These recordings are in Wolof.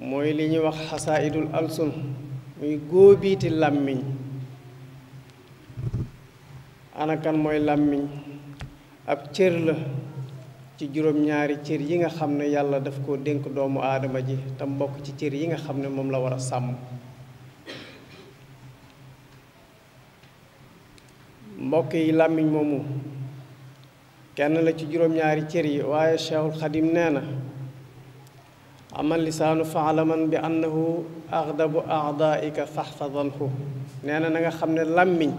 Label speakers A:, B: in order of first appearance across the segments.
A: mooy li ñuy wax xasaidul alsun muy góobiiti làmmiñ. anakan mooy làmmiñ ab cër la ci juróom-ñaari cër yi nga xam ne yàlla daf koo dénk doomu aadama ji te mbokk ci cër yi nga xam ne moom la war a sàmm. mbokk yi làmmiñ moomu kenn la ci juróom-ñaari cër yi waaye Cheikhul Xadim nee na amal lisaanu faalaman bi annahu axdabu aadaika faxfadanhu nee na nga xam ne làmmiñ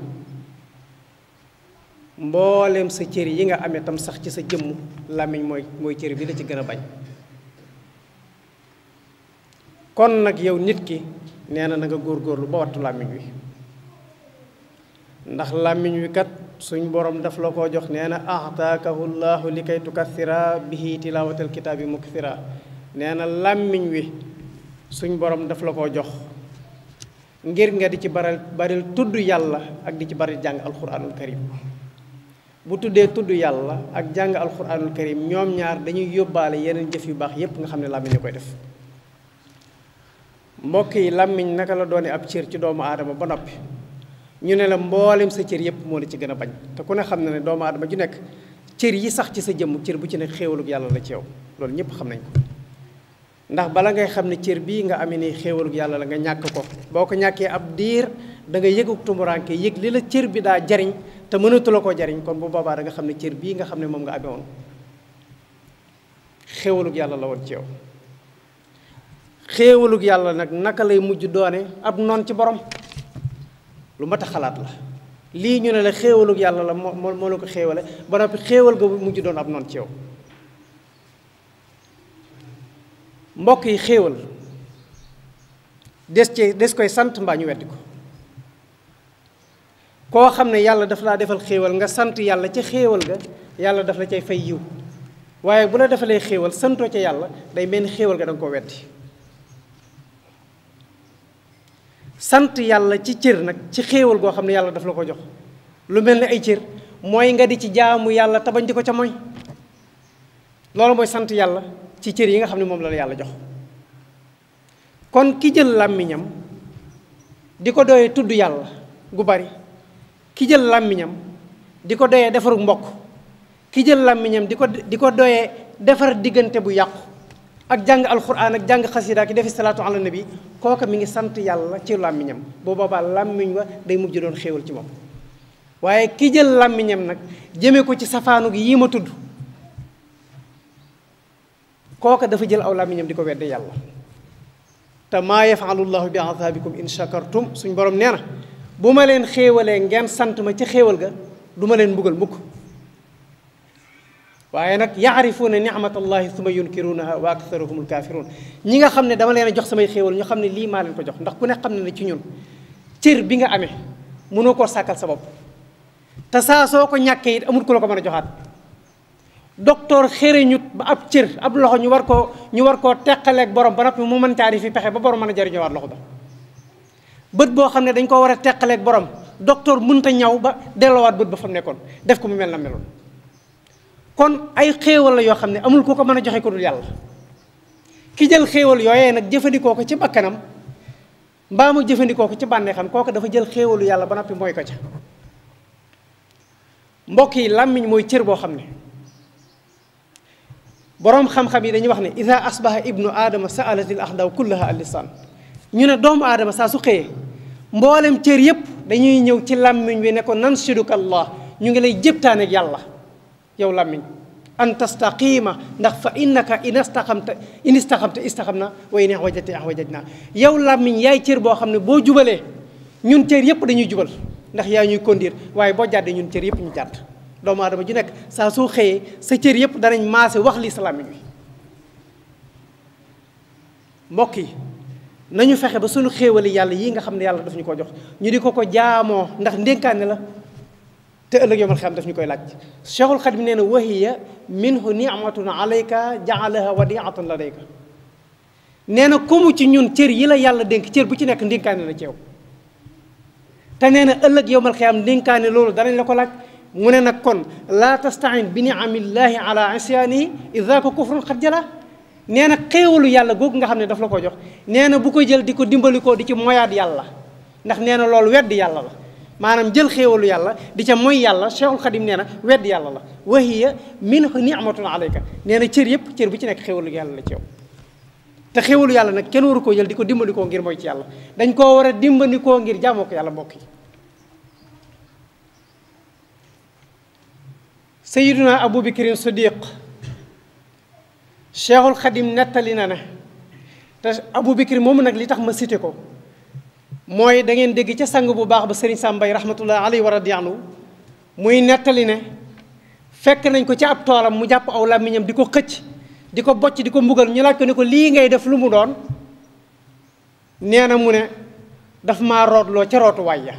A: mbooleem sa cër yi nga amee tam sax ci sa jëmm làmmiñ mooy cër bi la ci gën a bañ. kon nag yow nit ki nee na nga góorgóorlu ba wattu làmmiñ wi ndax làmmiñ wi kat suñ borom daf la koo jox nee na axtaakahu llaahu li kay tukathira bihi tilaawatal kitaabi mukthira nee na làmmiñ wi suñ borom daf la koo jox ngir nga di ci baril tudd yàlla ak di ci bari jàng alquranul karim. bu tuddee tudd yàlla ak jàng alquranul karim ñoom ñaar dañuy yóbbaale yeneen jëf yu baax yépp nga xam ne làmmiñ a koy def. mbokk yi làmmiñ naka la doone ab cër ci doomu aadama ba noppi ñu ne la mboolem sa cër yépp moo la ci gën a bañ te ku ne xam na ne doomu aadama ju nekk cër yi sax ci sa jëmm cër bu ci nekk xéewalug yàlla la ci yow loolu ñëpp xam nañ ko. ndax bala ngay xam ne cër bii nga amee nii xéewalug yàlla la nga ñàkk ko boo ko ñàkkee ab diir da nga yëgug tumuraanke yëg li la cër bi daa jariñ te mënatu la koo jariñ kon bu boobaa da nga xam ne cër bii nga xam ne moom nga amee woon xéewalug yàlla la woon ci yow. xéewalug yàlla nag naka lay mujj doone ab noon ci borom lu mat a xalaat la lii ñu ne la xéewalug yàlla la moo la ko xéewale ba noppi xéewal ga mujj doon ab noon ci yow. mbokk yi xéewal des koy sant mbaa ñu weddi ko. koo xam ne yàlla daf laa defal xéewal nga sant yàlla ca xéewal ga yàlla daf la cay fay yiw waaye bu la defalee xéewal santoo ca yàlla day mel ni xéewal ga da nga ko weddi. sant yàlla ci cër nag ci xéewal goo xam ne yàlla daf la ko jox lu mel ni ay cër mooy nga di ci jaamu yàlla te bañ di ko ca mooy loolu mooy sant yàlla ci cër yi nga xam ne moom la la yàlla jox. kon ki jël làmmiñam di ko doyee tudd yàlla gu bari ki jël làmmiñam di ko doyee defaru mbokk ki jël làmmiñam di ko doyee defar diggante bu yàqu ak jàng alxuraan ak jàng xasida ki defi salaatu ala nabi kooka mi ngi sant yàlla ci làmmiñam boo boobaa làmmiñ wa day mujj doon xéewal ci moom. waaye ki jël làmmiñam nag jëme ko ci safaanu gi yii ma tudd kooka dafa jël aw làmmiñam di ko wedde yàlla te maa yafalu llahu bi azabikum in shakartum suñ borom nee na bu ma leen xéewalee ngeen sant ma ci xéewal ga du ma leen mbugal mukk waaye nag yaarifuuna nicmatallahi summa yunkirunaha wa aktharuhumul kaafiruun ñi nga xam ne dama leen a jox samay xéewal ñu xam ne lii maa leen ko jox ndax ku ne xam ne ne ci ñun cër bi nga amee mënoo koo sàkkal sa bopp te saa soo ko ñàkkee it amul ku la ko mën a joxaat. docteur xëreñut ba ab cër ab loxo ñu war koo teqaleeg borom ba noppi mu mën caari fi pexe ba borom mën a jariñoowaat loxo ba. bët boo xam ne dañ ko war a teqaleeg borom docteur mënta ñaw ba delloowaat bët ba fa mu nekkoon def ko mu mel na meloon. kon ay xéewal la yoo xam ne amul ku ko mën a joxe ko dul yàlla ki jël xéewal yooyee nag jëfandikoo ko ci bakkanam mbaa mu jëfandikoo ko ci bànneexam kooku dafa jël xéewalu yàlla ba noppi mooy ko ca. mbokk yi làmmiñ mooy cër boo xam ne boroom xam-xam yi dañuy wax ne ida asbaha ibnu aadama saalatil axdaw kullaha al lisaan ñu ne doomu aadama saa su xëyee mboolem cër yépp dañuy ñëw ci làmmiñ wi ne ko nanshiduka allah ñu ngi lay jëptaaneeg yàlla yow làmmiñ an tastaqima ndax fa innaka in istaxamta istaxamna wa in ihwajati ihwajajna yow làmmiñ yaay cër boo xam ne boo jubalee ñun cër yépp dañuy jubal ndax yaa ñuy conduire waaye boo jàddee ñun cër yépp ñu jàdd doomu aadama ju nekk saa soo xëyee sa cër yépp danañ maase wax lii sa làmmiñ wi. mbokk yi nañu fexe ba sunu xéewali yàlla yii nga xam ne yàlla daf ñu ko jox ñu di ko jaamoo ndax ndénkaane la te ëllëg yomal xam daf ñu koy laaj. Cheikhul Xadim nee na wahiya minhu ni'matun alayka jaalaha wadi'atan ladayka nee na ku mu ci ñun cër yi la yàlla dénk cër bu ci nekk ndénkaane la ci yow te nee na ëllëg yomal xam ndénkaane loolu danañ la ko laaj. mu ne nag kon laa tastain bi niamillahi ala isyaanihi ida ko kufrun xat jala nee na xéewalu yàlla googu nga xam ne daf la ko jox nee na bu ko jël di ko dimbali ko di ci moyaat yàlla ndax nee na loolu weddi yàlla la maanaam jël xéewalu yàlla di ca moy yàlla Cheikhul Khadim nee na weddi yàlla la wa hiya minhu ni'matun alayka nee na cër yëpp cër bu ci nekk xéewalu yàlla la ci yow te xéewalu yàlla nag kenn waru koo jël di ko dimbali koo ngir mooy ci yàlla dañ koo war a dimbali koo ngir jaamoo ko yàlla mbokk yi Sayyiduna Abu Bakrin Siddiq Cheikhul Khadim nettali na ne te Abu Bakr moomu nag li tax ma cité ko mooy da ngeen dégg ca sang bu baax ba Serigne Sambay rahmatullah alayhi wa radiyallahu muy nettali ne fekk nañ ko ci ab toolam mu jàpp aw làmmiñam di ko xëcc di ko bocc di ko mbugal ñu laaj ko ne ko lii ngay def lu mu doon nee na mu ne daf maa rootloo ca rootuwaay ya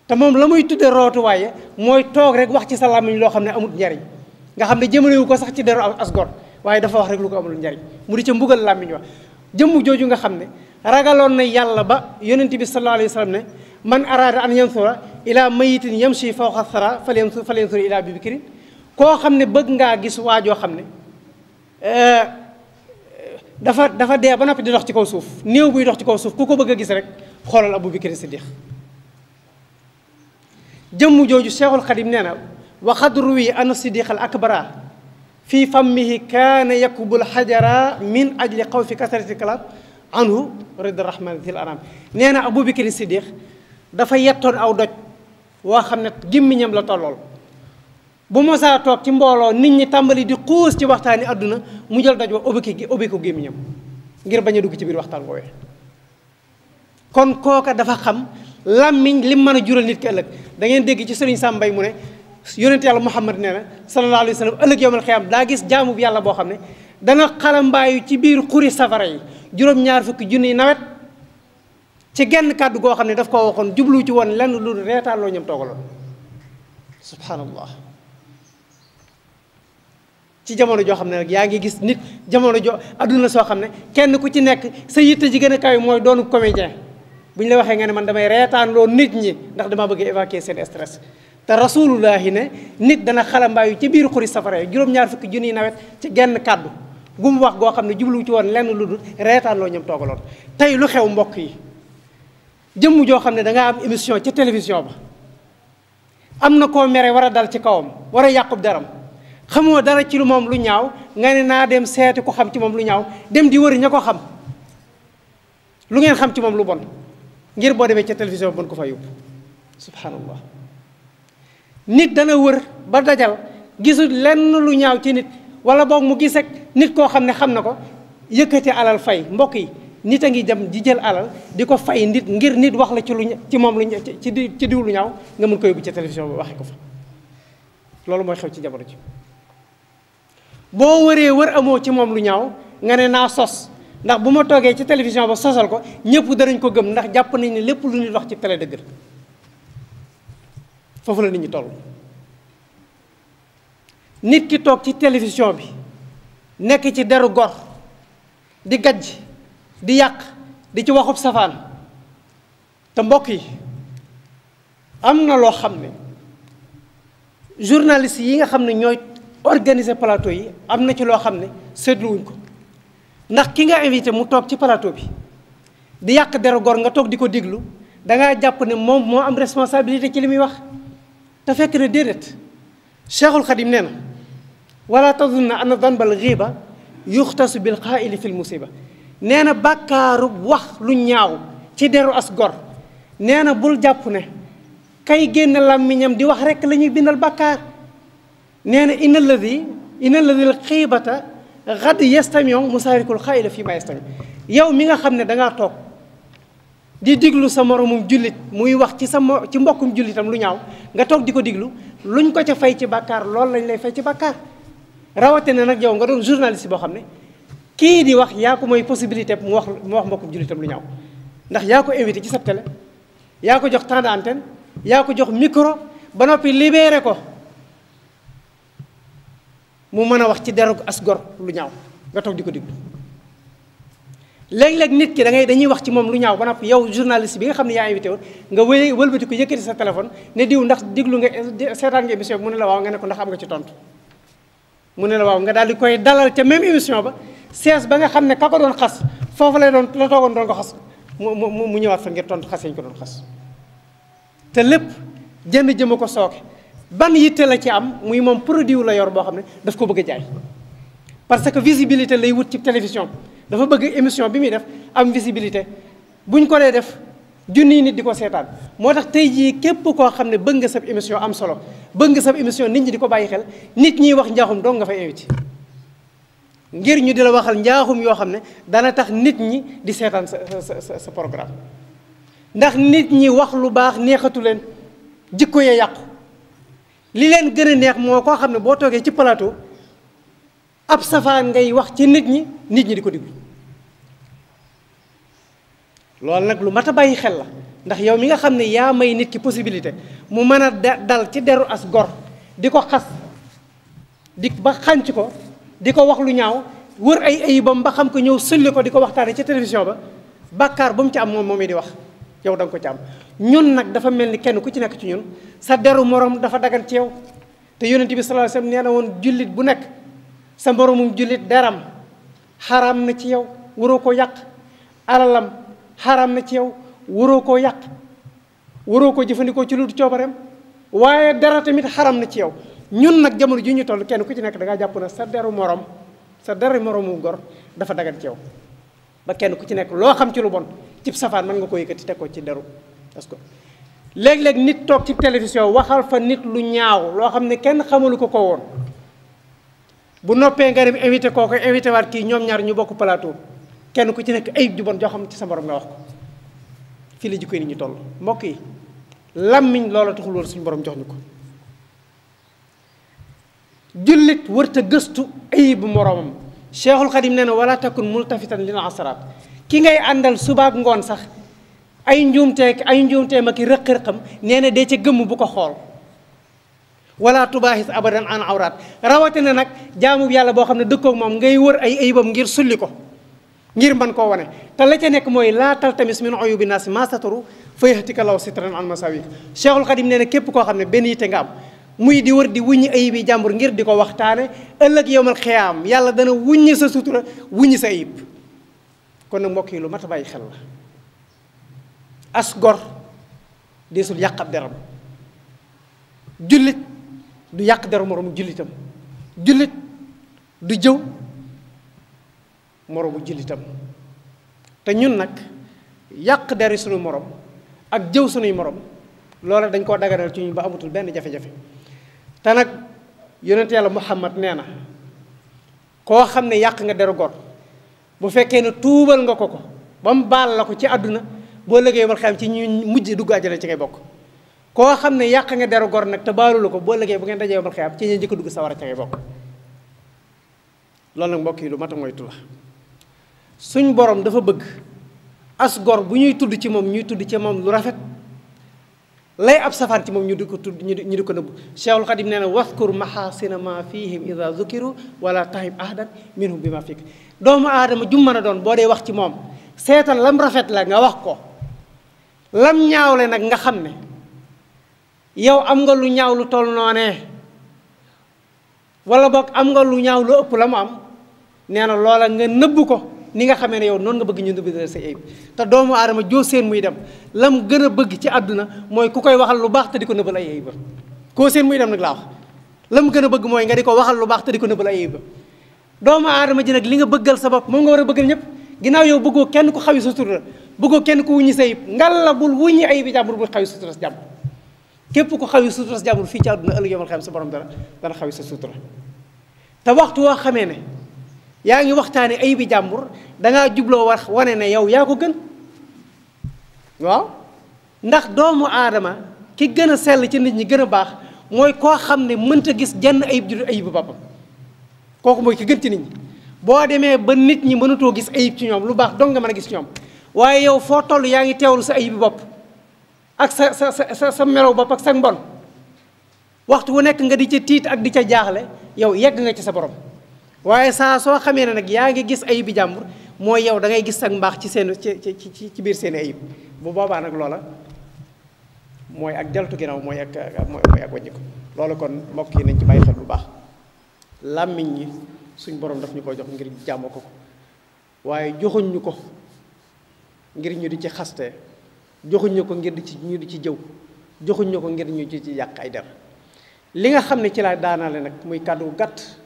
A: te moom la muy tudde rootuwaay ya mooy toog rek wax ci sa làmmiñ loo xam ne amul njariñ nga xam ne jëmalewu ko sax ci deru asgor waaye dafa wax rek lu ko amul njariñ mu di ca mbugal làmmiñ wax jëmm jooju nga xam ne ragaloon na yàlla ba yonent bi sallallahu alayhi wa sallam ne man araada an yansura ila mayitin yamshi fawqa thara falyansur ila Abi Bakrin koo xam ne bëgg ngaa gis waajoo xam ne dafa dee ba noppi di dox ci kaw suuf néew buy dox ci kaw suuf ku ko bëgg a gis rek xoolal Abu Bakrin Siddiq jëmm jooju Cheikhul Khadim nee na wa qad ruwi anna Siddiq al akbara fii fammihi kaana yakubul xajara min ajli xawfi kasrati kalaam anhu rida rahman zil anam nee na Abu Bakrin Siddiq dafa yettoon aw doj woo xam ne gémmiñam la tollool bu mosaa toog ci mbooloo nit ñi tàmbali di xuus ci waxtaani àdduna mu jël doj wa ubbi ko gémmiñam ngir bañ a dugg ci biir waxtaan woowee kon kooka dafa xam làmmiñ lim mën a jural nit ki ëllëg da ngeen dégg ci Sëriñ Sàmbay mu ne yonent yàlla Muhammad nee na sallallahu alayhi wa sallam ëllëg yawmal xiyaam daa gis jaamu yàlla boo xam ne dana xalambaayu ci biir xuri safara yi juróom-ñaar fukki junniy nawet ci genn kàddu goo xam ne daf koo waxoon jublu ci woon lenn lu reetaan loo ñam toogaloon subhanallah ci jamono joo xam ne nag yaa ngi gis nit jamono joo adduna soo xam ne kenn ku ci nekk sa yitte ji gën a kaw mooy doonu comédien bu ñu la waxee nga ne man damay reetaan loo nit ñi ndax damaa bëgg évacuer seen stress te rasulullahi ne nit dana xalambaayu ci biir xuri safara yi juróom-ñaar fukki junniy nawet ci genn kàddu gu mu wax goo xam ne jublu ci woon lenn lu dul reetaan loo ñam toogaloon tey lu xew mbokk yi jëmm joo xam ne dangaa am émission ca télévision ba am na koo mere war a dal ci kawam war a yàqub daram xamoo dara ci lu moom lu ñaaw nga ne naa dem seeti ko xam ci moom lu ñaaw dem di wëri ña ko xam lu ngeen xam ci moom lu bon ngir boo demee ca télévision ba bon ko fa yóbbu subhanallah nit dana wër ba dajal gisul lenn lu ñaaw ci nit wala boog mu gis ak nit koo xam ne xam na ko yëkkati alal fay mbokk yi nit a ngi dem di jël alal di ko fay nit ngir nit wax la ci lu ci moom lu ci diw lu ñaaw nga mën ko yóbbu ca télévision ba waxee ko fa loolu mooy xew ci jamono ji boo wëree wër amoo ci moom lu ñaaw nga ne naa sos ndax bu ma toogee ci télévision ba sosal ko ñëpp danañ ko gëm ndax jàpp nañ ne lépp lu nit wax ci télé dëgg foofu la nit ñi toll nit ki toog ci télévision bi nekk ci deru gor di gajj di yàq di ci waxub safaan te mbokk yi am na loo xam ne journaliste yi nga xam ne ñooy organiser plateau yi am na ci loo xam ne seetluwuñ ko ndax ki nga invité mu toog ci plateau bi di yàq deru gor nga toog di ko diglu dangaa jàpp ne moom moo am responsabilité ci li muy wax te fekk na déedéet Cheikhul Khadim nee na wala tazunna anna danbal ghiba yuxtasu bil qaa'ili fil musiba nee na bàkkaaru wax lu ñaaw ci deru as gor nee na bul jàpp ne kay génn làmmiñam di wax rekk la ñuy bindal bàkkaar nee na inna alladi al xiibata xad yastamiu musaarikul xaayila fii ma yastami yow mi nga xam ne dangaa toog di diglu sa moromum jullit muy wax ci mbokkum jullitam lu ñaaw nga toog di ko diglu luñ ko ca fay ci bàkkaar loolu lañ lay fay ci bàkkaar rawatina nag yow nga doon journaliste boo xam ne kii di wax yaa ko mooy possibilité mu wax mbokkum jullitam lu ñaaw ndax yaa ko invité ci sa télé yaa ko jox temps d'antenne yaa ko jox micro ba noppi libéré ko mu mën a wax ci deru as gor lu ñaaw nga toog di ko diglu léeg-léeg nit ki dañuy wax ci moom lu ñaaw ba noppi yow journaliste bi nga xam ne yaa invité woon nga wëlbati ko yëkkati sa téléphone ne diw ndax diglu nga seetaan nga émission bi mu ne la waaw nga ne ko ndax am nga ci tontu mu ne la waaw nga daal di koy dalal ca même émission ba sees ba nga xam ne ka ko doon xas foofu lay doon la toogoon doon ko xas mu ñëwaat fa ngir tontu xas yañ ko doon xas te lépp jënd jëma ko sooke ban yitte la ci am muy moom produit la yor boo xam ne daf ko bëgg a jaay parce que visibilité lay wut ci télévision dafa bëgg émission bi muy def am visibilité buñ ko dee def junniy nit di ko seetaan moo tax tey jii képp koo xam ne bëgg nga sab émission am solo bëgg nga sab émission nit ñi di ko bàyyi xel nit ñiy wax njaaxum dong nga fay invité ngir ñu di la waxal njaaxum yoo xam ne dana tax nit ñi di seetaan sa programme ndax nit ñi wax lu baax neexatu leen jikko yee yàqu li leen gën a neex moo koo xam ne boo toogee ci plateau ab safaan ngay wax ci nit ñi di ko diglu loolu nag lu mat a bàyyi xel la ndax yow mi nga xam ne yaa may nit ki possibilité mu mën a dal ci deru as gor di ko xas di ba xànc ko di ko wax lu ñaaw wër ay ayibam ba xam ko ñëw sulli ko di ko waxtaane ci télévision ba bàkkaar ba mu ci am moom moomee di wax yow da nga ko ci am ñun nag dafa mel ni kenn ku ci nekk ci ñun sa deru morom dafa dagan ci yow te yonent bi sallallahu alayhi wasallam nee na woon jullit bu nekk sa moromum jullit deram xaraam na ci yow waroo ko yàq alalam xaraam na ci yow waroo koo yàq waroo ko jëfandikoo ci lu dul coobareem waaye dara tamit xaram na ci yow ñun nag jamono ji ñu toll kenn ku ci nekk da ngaa jàpp na sa deru morom sa deru moromu gor dafa dagan ci yow ba kenn ku ci nekk loo xam ci lu bon cib safaan mën nga ko yëkkati teg ko ci deru parce que léeg-léeg nit toog ci télévision waxal fa nit lu ñaaw loo xam ne kenn xamalu ko woon bu noppee nga dem invité kooku invité waat kii ñoom ñaar ñu bokk plateau kenn ku ci nekk ayib ju bon joo xam ci sa morom nga wax ko fii la jikko yi ni ñu toll mbokk yi làmmiñ loola taxul woon suñu borom jox ñu ko jullit wërta gëstu ayib moroomam Cheikhul Xadim nee na wala takun multafitan lil asraat ki ngay àndal subaak ngoon sax ay njuumteem ak i rëq-rëqam nee na dee ca gëmm bu ko xool wala tubaaxis abadan an awraat rawatina nag jaamu yàlla boo xam ne dëkkoog moom ngay wër ay ayibam ngir sulli ko ngir mën koo wane te la ca nekk mooy laa taltamis min uyubi naasi maa sataru fa yahtika law sitran an masawik Cheikhul Xadim nee na képp koo xam ne benn yitte nga am muy di wër di wuññi ayibi jàmbur ngir di ko waxtaane ëllëg yowmal xiyaam yàlla dana wuññi sa sutura wuññi sa ayib kon nag mbokk yi lu mat a bàyyi xel la as gor deesul yàq ab deram jullit du yàq deru moroomu jullitam jullit du jëw moroomu jullitam te ñun nag yàq deri suñu morom ak jëw suñuy morom loola dañ koo daganal ci ñu ba amatul benn jafe-jafe te nag yonent yàlla Muhammad nee na koo xam ne yàq nga deru gor bu fekkee ne tuubal nga ko ba mu baal la ko ci àdduna boo liggéey mal xam ci ñu mujj dugg àjjana ci ngay bokk koo xam ne yàq nga deru gor nag te baalu la ko boo liggéey bu ngeen dajee mal xam ci ñi njëkk dugg sawara ci ngay bokk loolu nag mbokk yi lu mat a moytu la suñ borom dafa bëgg as gor bu ñuy tudd ci moom ñuy tudd ci moom lu rafet lay ab safaan ci moom ñu di ko tudd ñu di ko nëbb Cheikhul Xadim nee na waskur mahasina ma fihim ida zukiru wala tahib ahadan minhum bi ma fik doomu aadama jum mën a doon boo dee wax ci moom seetal lam rafet la nga wax ko lam ñaawle nag nga xam ne yow am nga lu ñaaw lu toll noonee wala boog am nga lu ñaaw lu ëpp la mu am nee na loola nga nëbb ko ni nga xamee ne yow noonu nga bëgg ñu nëbb sa ayib te doomu aadama joo seen muy dem lam gën a bëgg ci àdduna mooy ku koy waxal lu baax te di ko nëbbal ay ayib koo seen muy dem nag laa wax lam gën a bëgg mooy nga di ko waxal lu baax te di ko nëbbal ay ayib doomu aadama ji nag li nga bëggal sa bopp moom nga war a bëggal ñëpp ginnaaw yow bëggoo kenn ku xawi sa sutura bëggoo kenn ku wuññi sa ayib ngal la bul wuññi ayib yi jàmbur bul xawi sutura sa jàmbur képp ku xawi sutura sa jàmbur fii ci àdduna ëllëg yomal xam sa borom dana xawi sa sutura te waxtu woo xamee ne yaa ngi waxtaane ayib yi jàmbur dangaa jubloo wax wane ne yow yaa ko gën waaw ndax doomu aadama ki gën a sell ci nit ñi gën a baax mooy koo xam ne mënta gis jenn ayib ju dul ayibu boppam kooku mooy ki gën ci nit ñi boo demee ba nit ñi mënatoo gis ayib ci ñoom lu baax dong nga mën a gis ci ñoom waaye yow foo toll yaa ngi teewlu sa ayibi bopp ak sa melow bopp ak sa mbon waxtu wu nekk nga di ca tiit ak di ca jaaxle yow yegg nga ci sa borom waaye saa soo xamee ne nag yaa ngi gis ayib bi jàmbur mooy yow da ngay gis ak mbaax ci seen ci biir seen ayib bu boobaa nag loola mooy ak deltu ginnaaw mooy ak wàññi ko loolu kon mbokk yi nañ ci bàyyi xel bu baax làmmiñ ñi suñ borom daf ñu ko jox ngir jàmm ko waaye joxuñ ñu ko ngir ñu di ci xaste joxuñ ñu ko ngir ñu di ci jëw joxuñ ñu ko ngir ñu ci yàq ay der li nga xam ne ci laa daanaale nag muy kàddu gàtt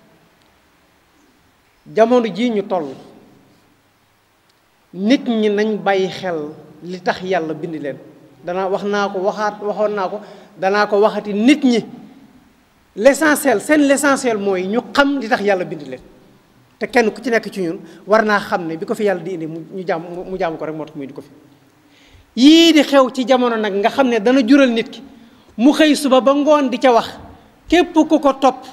A: jamono jii ñu toll nit ñi nañ bàyyi xel li tax yàlla bind leen waxoon naa ko danaa ko waxati nit ñi l'essentiel mooy ñu xam li tax yàlla bind leen te kenn ku ci nekk ci ñun war naa xam ne bi ko fi yàlla di indi mu jàmm ko rek moo tax muy di ko fi yii di xew ci jamono nag nga xam ne dana jural nit ki mu xëy suba ba ngoon di ca wax képp ku ko topp